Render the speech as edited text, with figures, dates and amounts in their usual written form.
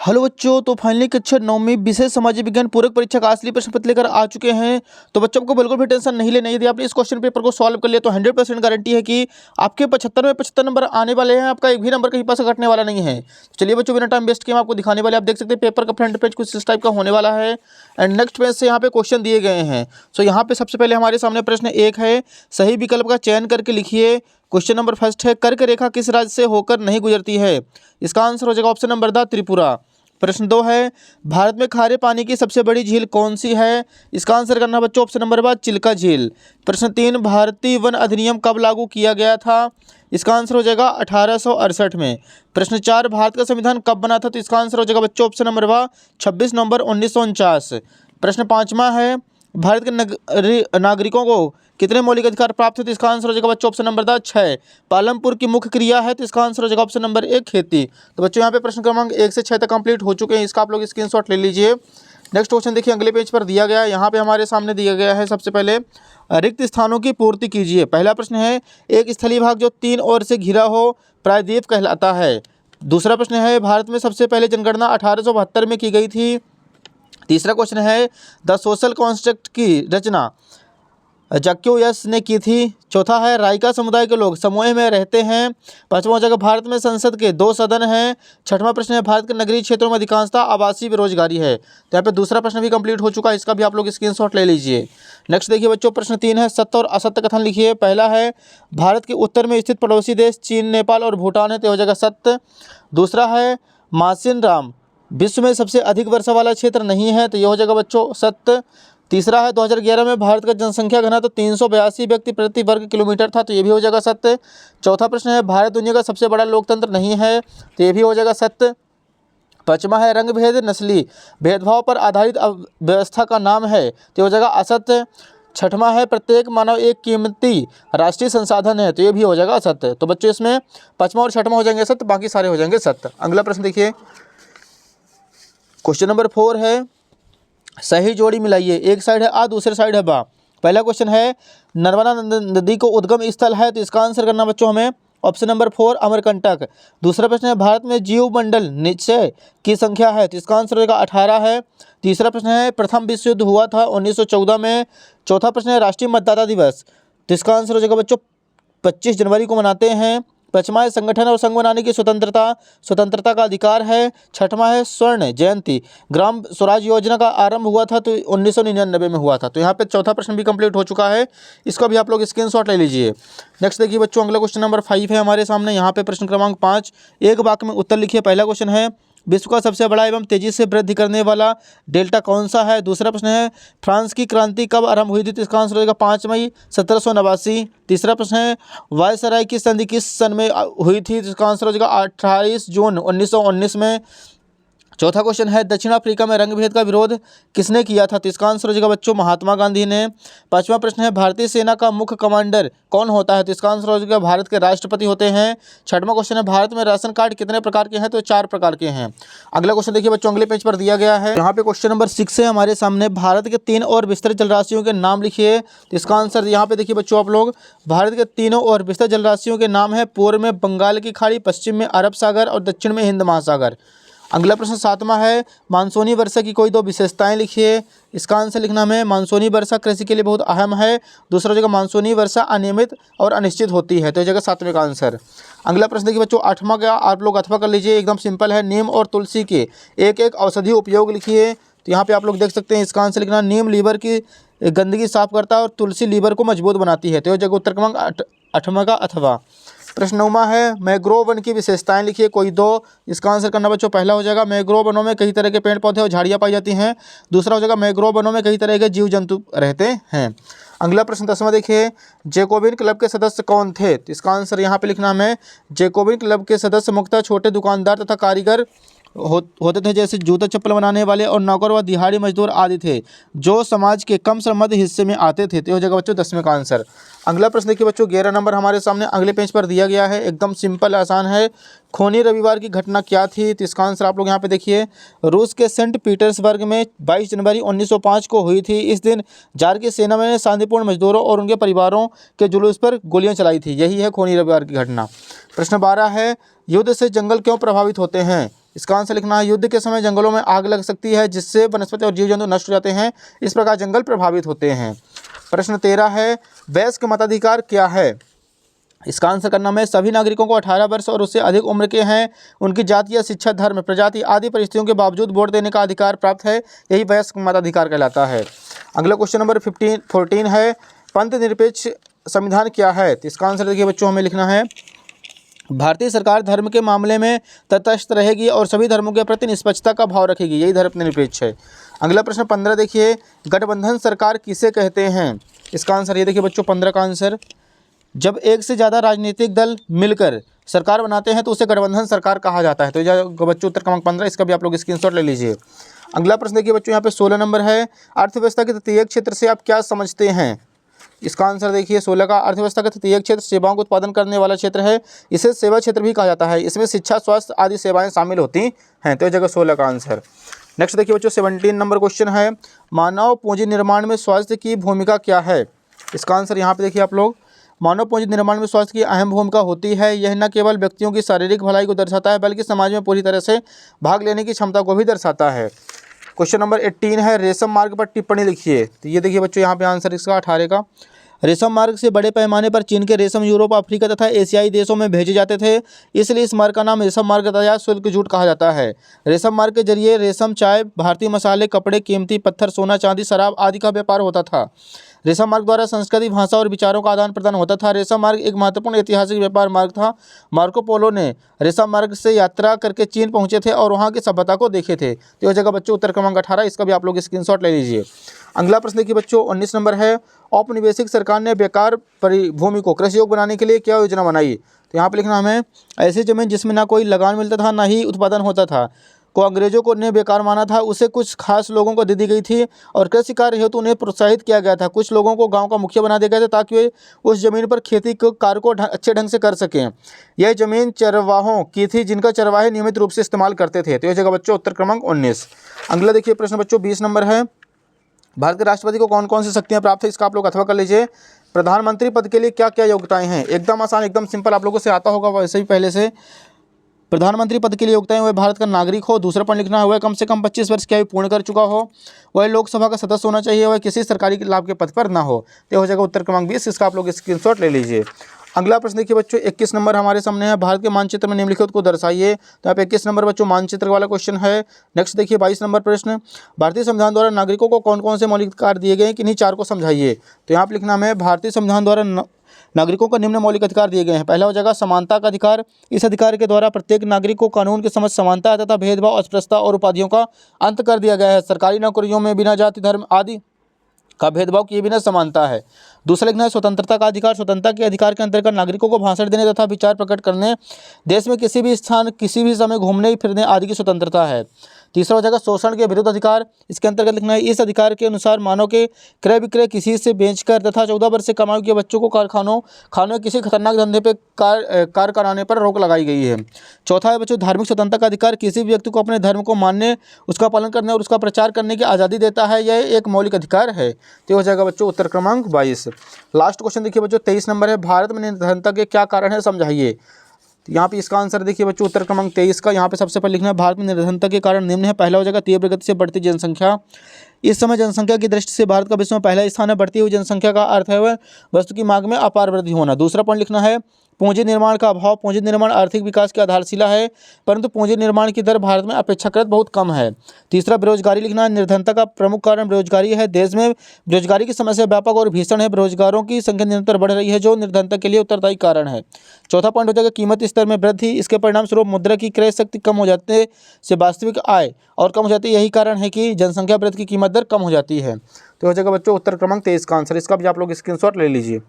Hello बच्चों, तो finally कक्षा 9वीं विशेष सामाजिक विज्ञान पूरक परीक्षा का असली प्रश्न पत्र लेकर आ चुके हैं। तो बच्चों को बिल्कुल भी टेंशन नहीं लेनी है। यदि आपने इस क्वेश्चन पेपर को सॉल्व कर लिया तो 100% गारंटी है कि आपके 75 में 75 नंबर आने वाले हैं। आपका एक भी नंबर कहीं पास घटने वाला नहीं है। तो चलिए बच्चों, बिना टाइम वेस्ट किए हम आपको दिखाने वाले। आप देख सकते हैं पेपर का फ्रंट पेज कुछ इस टाइप का होने वाला है एंड नेक्स्ट पेज से यहाँ पे क्वेश्चन दिए गए हैं। सो यहाँ पे सबसे पहले हमारे सामने प्रश्न 1 है, सही विकल्प का चयन करके लिखिए। क्वेश्चन नंबर फर्स्ट है, कर्क रेखा किस राज्य से होकर नहीं गुजरती है? इसका आंसर हो जाएगा ऑप्शन नंबर द त्रिपुरा। प्रश्न 2 है, भारत में खारे पानी की सबसे बड़ी झील कौन सी है? इसका आंसर करना बच्चों ऑप्शन नंबर ब चिल्का झील। प्रश्न 3, भारतीय वन अधिनियम कब लागू किया गया था? इसका आंसर हो जाएगा 1868 में। प्रश्न 4, भारत का संविधान कब बना था? तो इसका आंसर हो जाएगा बच्चों ऑप्शन नंबर ब 26 नवंबर 1949। प्रश्न 5वां है, भारत के नागरिकों को कितने मौलिक अधिकार प्राप्त थे? तो इसका आंसर हो जाएगा बच्चों ऑप्शन नंबर द 6। पालमपुर की मुख्य क्रिया है, तो इसका आंसर हो जाएगा ऑप्शन नंबर 1 खेती। तो बच्चों यहाँ पे प्रश्न क्रमांक 1 से 6 तक कंप्लीट हो चुके हैं। इसका आप लोग स्क्रीनशॉट ले लीजिए। नेक्स्ट क्वेश्चन देखिए, अगले पेज पर दिया गया है। यहाँ पे हमारे सामने दिया गया है, सबसे पहले रिक्त स्थानों की पूर्ति कीजिए। पहला प्रश्न है, एक स्थलीय भाग जो 3 ओर से घिरा हो प्रायद्वीप कहलाता है। दूसरा प्रश्न है, भारत में सबसे पहले जनगणना 1872 में की गई थी। तीसरा क्वेश्चन है, द सोशल कॉन्स्ट्रक्ट की रचना जक्योयस ने की थी। चौथा है, राइका समुदाय के लोग समूह में रहते हैं। पांचवा हो जाएगा, भारत में संसद के 2 सदन हैं। छठवां प्रश्न है, भारत के नगरीय क्षेत्रों में अधिकांशतः आवासीय बेरोजगारी है। तो यहाँ पे दूसरा प्रश्न भी कंप्लीट हो चुका है। इसका भी आप लोग स्क्रीनशॉट ले लीजिए। नेक्स्ट देखिए बच्चों, प्रश्न 3 है, सत्य और असत्य कथन लिखिए। पहला है, भारत के उत्तर में स्थित पड़ोसी देश चीन, नेपाल और भूटान है, तो हो जाएगा सत्य। दूसरा है, मासिन राम विश्व में सबसे अधिक वर्षा वाला क्षेत्र नहीं है, तो ये हो जाएगा बच्चों सत्य। तीसरा है, 2011 में भारत का जनसंख्या घनत्व 382 व्यक्ति प्रति वर्ग किलोमीटर था, तो ये भी हो जाएगा सत्य। चौथा प्रश्न है, भारत दुनिया का सबसे बड़ा लोकतंत्र नहीं है, तो ये भी हो जाएगा सत्य। पांचवा है, रंग भेद नस्ली भेदभाव पर आधारित व्यवस्था का नाम है, तो ये हो जाएगा असत्य। छठवां है, प्रत्येक मानव एक कीमती राष्ट्रीय संसाधन है, तो ये भी हो जाएगा असत्य। तो बच्चों इसमें पांचवा और छठवां हो जाएंगे सत्य, बाकी सारे हो जाएंगे सत्य। अगला प्रश्न देखिए, क्वेश्चन नंबर 4 है, सही जोड़ी मिलाइए। एक साइड है आ, दूसरे साइड है बा। पहला क्वेश्चन है, नर्मदा नदी को उद्गम स्थल है, तो इसका आंसर करना बच्चों हमें ऑप्शन नंबर 4 अमरकंटक। दूसरा प्रश्न है, भारत में जीव मंडल निश्चय की संख्या है, तो इसका आंसर होगा 18 है। तीसरा प्रश्न है, प्रथम विश्व युद्ध हुआ था 1914 में। चौथा प्रश्न है, राष्ट्रीय मतदाता दिवस, तो इसका आंसर हो जाएगा बच्चों 25 जनवरी को मनाते हैं। पांचवा है, संगठन और संघ बनाने की स्वतंत्रता का अधिकार है। छठवां है, स्वर्ण जयंती ग्राम स्वराज योजना का आरंभ हुआ था, तो 1999 में हुआ था। तो यहाँ पे चौथा प्रश्न भी कंप्लीट हो चुका है। इसका भी आप लोग स्क्रीनशॉट ले लीजिए। नेक्स्ट देखिए बच्चों, अगला क्वेश्चन नंबर 5 है हमारे सामने। यहाँ पे प्रश्न क्रमांक 5, एक वाक्य में उत्तर लिखिए। पहला क्वेश्चन है, विश्व का सबसे बड़ा एवं तेजी से वृद्धि करने वाला डेल्टा कौन सा है? दूसरा प्रश्न है, फ्रांस की क्रांति कब आरंभ हुई थी? तो इसका आंसर होगा 5 मई 1789। तीसरा प्रश्न है, वायसराय की संधि किस सन में हुई थी? तो इसका आंसर हो जाएगा 28 जून 1919 में। चौथा क्वेश्चन है, दक्षिण अफ्रीका में रंग भेद का विरोध किसने किया था? तो इसका आंसर हो जाएगा बच्चों महात्मा गांधी ने। पांचवा प्रश्न है, भारतीय सेना का मुख्य कमांडर कौन होता है? तो इसका आंसर हो जाएगा भारत के राष्ट्रपति होते हैं। छठवां क्वेश्चन है, भारत में राशन कार्ड कितने प्रकार के हैं? तो 4 प्रकार के हैं। अगला क्वेश्चन देखिए बच्चों, अगले पेज पर दिया गया है। यहाँ पे क्वेश्चन नंबर 6 है हमारे सामने, भारत के 3 और विस्तृत जलराशियों के नाम लिखिए। तो इसका आंसर यहाँ पे देखिए बच्चों, आप लोग भारत के 3 और विस्तृत जलराशियों के नाम है, पूर्व में बंगाल की खाड़ी, पश्चिम में अरब सागर और दक्षिण में हिंद महासागर। अगला प्रश्न 7वां है, मानसूनी वर्षा की कोई 2 विशेषताएं लिखिए। इसका आंसर लिखना में, मानसूनी वर्षा कृषि के लिए बहुत अहम है। दूसरा जगह, मानसूनी वर्षा अनियमित और अनिश्चित होती है, तो ये जगह 7वें का आंसर। अगला प्रश्न देखिए बच्चों, 8वां का आप लोग अथवा कर लीजिए, एकदम सिंपल है। नीम और तुलसी के एक एक औषधि उपयोग लिखिए। तो यहाँ पे आप लोग देख सकते हैं, इसका आंसर लिखना, नीम लीवर की गंदगी साफ करता है और तुलसी लीवर को मजबूत बनाती है, तो यह जगह उत्तर क्रमांक 8वां का अथवा। प्रश्न 9वां है, मैंग्रोव वन की विशेषताएं लिखिए, कोई 2। इसका आंसर करना बच्चों पहला हो जाएगा, मैंग्रोव वनों में कई तरह के पेड़ पौधे और झाड़ियाँ पाई जाती हैं। दूसरा हो जाएगा, मैंग्रोव वनों में कई तरह के जीव जंतु रहते हैं। अगला प्रश्न 10वां देखिए, जैकोबिन क्लब के सदस्य कौन थे? तो इसका आंसर यहाँ पे लिखना है, जैकोबिन क्लब के सदस्य मुख्यतः छोटे दुकानदार तथा कारीगर होते थे, जैसे जूता चप्पल बनाने वाले और नौकर व दिहाड़ी मजदूर आदि थे, जो समाज के कम श्रमसाध्य हिस्से में आते थे। तो हो जाएगा बच्चों 10वें का आंसर। अगला प्रश्न देखिए बच्चों, 11 नंबर हमारे सामने अगले पेज पर दिया गया है, एकदम सिंपल आसान है। खूनी रविवार की घटना क्या थी? तो इसका आंसर आप लोग यहाँ पे देखिए, रूस के सेंट पीटर्सबर्ग में 22 जनवरी 1905 को हुई थी। इस दिन जार की सेना में शांतिपूर्ण मजदूरों और उनके परिवारों के जुलूस पर गोलियां चलाई थी, यही है खूनी रविवार की घटना। प्रश्न 12 है, युद्ध से जंगल क्यों प्रभावित होते हैं? इसका आंसर लिखना है युद्ध के समय जंगलों में आग लग सकती है जिससे वनस्पति और जीव जंतु नष्ट हो जाते हैं, इस प्रकार जंगल प्रभावित होते हैं। प्रश्न 13 है वयस्क मताधिकार क्या है? इसका आंसर करना है सभी नागरिकों को 18 वर्ष और उससे अधिक उम्र के हैं उनकी जाति या शिक्षा, धर्म, प्रजाति आदि परिस्थितियों के बावजूद वोट देने का अधिकार प्राप्त है, यही वयस्क मताधिकार कहलाता है। अगला क्वेश्चन नंबर 14 है पंथ निरपेक्ष संविधान क्या है? तो इसका आंसर देखिए बच्चों हमें लिखना है भारतीय सरकार धर्म के मामले में तटस्थ रहेगी और सभी धर्मों के प्रति निष्पक्षता का भाव रखेगी, यही धर्मनिरपेक्ष है। अगला प्रश्न 15 देखिए गठबंधन सरकार किसे कहते हैं? इसका आंसर ये देखिए बच्चों 15 का आंसर जब एक से ज़्यादा राजनीतिक दल मिलकर सरकार बनाते हैं तो उसे गठबंधन सरकार कहा जाता है। तो ये बच्चों उत्तर क्रमांक 15, इसका भी आप लोग स्क्रीनशॉट ले लीजिए। अगला प्रश्न देखिए बच्चों यहाँ पे 16 नंबर है अर्थव्यवस्था के तृतीय क्षेत्र से आप क्या समझते हैं? इसका आंसर देखिए 16 का अर्थव्यवस्था का तृतीय क्षेत्र सेवाओं का उत्पादन करने वाला क्षेत्र है, इसे सेवा क्षेत्र भी कहा जाता है, इसमें शिक्षा, स्वास्थ्य आदि सेवाएं शामिल होती हैं, तो इस जगह 16 का आंसर। नेक्स्ट देखिए बच्चों 17 नंबर क्वेश्चन है मानव पूंजी निर्माण में स्वास्थ्य की भूमिका क्या है? इसका आंसर यहाँ पे देखिए आप लोग मानव पूंजी निर्माण में स्वास्थ्य की अहम भूमिका होती है, यह न केवल व्यक्तियों की शारीरिक भलाई को दर्शाता है बल्कि समाज में पूरी तरह से भाग लेने की क्षमता को भी दर्शाता है। क्वेश्चन नंबर 18 है रेशम मार्ग पर टिप्पणी लिखिए। तो ये देखिए बच्चों यहाँ पे आंसर इसका 18 का रेशम मार्ग से बड़े पैमाने पर चीन के रेशम यूरोप, अफ्रीका तथा एशियाई देशों में भेजे जाते थे, इसलिए इस मार्ग का नाम रेशम मार्ग यातायात शुल्क जूट कहा जाता है। रेशम मार्ग के जरिए रेशम, चाय, भारतीय मसाले, कपड़े, कीमती पत्थर, सोना, चांदी, शराब आदि का व्यापार होता था। रेशम मार्ग द्वारा संस्कृति, भाषा और विचारों का आदान प्रदान होता था। रेशम मार्ग एक महत्वपूर्ण ऐतिहासिक व्यापार मार्ग था। मार्को पोलो ने रेशम मार्ग से यात्रा करके चीन पहुंचे थे और वहां की सभ्यता को देखे थे। तो यह जगह बच्चों उत्तर क्रमांक 18, इसका भी आप लोग स्क्रीनशॉट ले लीजिए। अगला प्रश्न देखिए बच्चों 19 नंबर है औपनिवेशिक सरकार ने बेकार भूमि को कृषि योग्य बनाने के लिए क्या योजना बनाई? तो यहाँ पे लिखना हमें ऐसी जमीन जिसमें ना कोई लगान मिलता था ना ही उत्पादन होता था को अंग्रेजों को ने बेकार माना था, उसे कुछ खास लोगों को दे दी गई थी और कृषि कार्य हेतु उन्हें प्रोत्साहित किया गया था। कुछ लोगों को गांव का मुखिया बना दिया गया था ताकि वे उस जमीन पर खेती के कार्य को अच्छे ढंग से कर सकें। यह जमीन चरवाहों की थी जिनका चरवाहे नियमित रूप से इस्तेमाल करते थे। तो यह जगह बच्चों उत्तर क्रमांक 19। अगला देखिए प्रश्न बच्चों 20 नंबर है भारत के राष्ट्रपति को कौन कौन सी शक्तियाँ प्राप्त है? इसका आप लोग अथवा कर लीजिए। प्रधानमंत्री पद के लिए क्या क्या योग्यताएं हैं? एकदम आसान, एकदम सिंपल, आप लोगों से आता होगा वैसे भी पहले से। प्रधानमंत्री पद के लिए योग्यताएं वह भारत का नागरिक हो, दूसरा पॉइंट लिखना है वह कम से कम 25 वर्ष की आयु पूर्ण कर चुका हो, वह लोकसभा का सदस्य होना चाहिए, वह किसी सरकारी लाभ के पद पर ना हो। तो हो जाएगा उत्तर क्रमांक 20, इसका आप लोग स्क्रीनशॉट ले लीजिए। अगला प्रश्न देखिए बच्चों 21 नंबर हमारे सामने है भारत के मानचित्र में निम्नलिखित को दर्शाइए। तो यहाँ पे 21 नंबर बच्चों मानचित्र वाला क्वेश्चन है। नेक्स्ट देखिए 22 नंबर प्रश्न भारतीय संविधान द्वारा नागरिकों को कौन कौन से मौलिक अधिकार दिए गए हैं, किन्हीं चार को समझाइए। तो यहाँ पे लिखना है भारतीय संविधान द्वारा नागरिकों को निम्न मौलिक अधिकार दिए गए हैं। पहला हो जाएगा समानता का अधिकार, इस अधिकार के द्वारा प्रत्येक नागरिक को कानून के समझ समानता तथा भेदभाव, अस्पृश्यता और उपाधियों का अंत कर दिया गया है। सरकारी नौकरियों में बिना जाति, धर्म आदि का भेदभाव किए बिना समानता है। दूसरा लिखना है स्वतंत्रता का अधिकार, स्वतंत्रता के अधिकार के अंतर्गत नागरिकों को भाषण देने तथा विचार प्रकट करने, देश में किसी भी स्थान किसी भी समय घूमने फिरने आदि की स्वतंत्रता है। तीसरा हो जाएगा शोषण के विरुद्ध अधिकार, इसके अंतर्गत लिखना है इस अधिकार के अनुसार मानव के क्रय विक्रय किसी से बेचकर तथा 14 वर्ष से कम आयु के बच्चों को कारखानों खानों किसी खतरनाक धंधे पर कार्य कराने पर रोक लगाई गई है। चौथा है बच्चों धार्मिक स्वतंत्रता का अधिकार, किसी भी व्यक्ति को अपने धर्म को मानने, उसका पालन करने और उसका प्रचार करने की आज़ादी देता है, यह एक मौलिक अधिकार है। तो हो जाएगा बच्चों उत्तर क्रमांक 22। लास्ट क्वेश्चन देखिए बच्चों 23 नंबर है भारत में निर्धनता के क्या कारण है, समझाइए। यहाँ पे इसका आंसर देखिए बच्चों उत्तर क्रमांक 23 का यहाँ पे सबसे पहले लिखना है भारत में निर्धनता के कारण निम्न है। पहला हो जाएगा तीव्र गति से बढ़ती जनसंख्या, इस समय जनसंख्या की दृष्टि से भारत का विश्व में पहला स्थान है। बढ़ती हुई जनसंख्या का अर्थ है वह वस्तु की मांग में अपार वृद्धि होना। दूसरा पॉइंट लिखना है पूंजी निर्माण का अभाव, पूंजी निर्माण आर्थिक विकास की आधारशिला है परंतु पूंजी निर्माण की दर भारत में अपेक्षाकृत बहुत कम है। तीसरा बेरोजगारी लिखना है, निर्धनता का प्रमुख कारण बेरोजगारी है, देश में बेरोजगारी की समस्या व्यापक और भीषण है, बेरोजगारों की संख्या निरंतर बढ़ रही है जो निर्धनता के लिए उत्तरदायी कारण है। चौथा पॉइंट हो जाएगा कीमत स्तर में वृद्धि, इसके परिणाम स्वरूप मुद्रा की क्रय शक्ति कम हो जाने से वास्तविक आय और कम हो जाती है, यही कारण है कि जनसंख्या वृद्धि की कीमत दर कम हो जाती है। तो हो जाएगा बच्चों उत्तर क्रमांक 23 का आंसर, इसका भी आप लोग स्क्रीनशॉट ले लीजिए।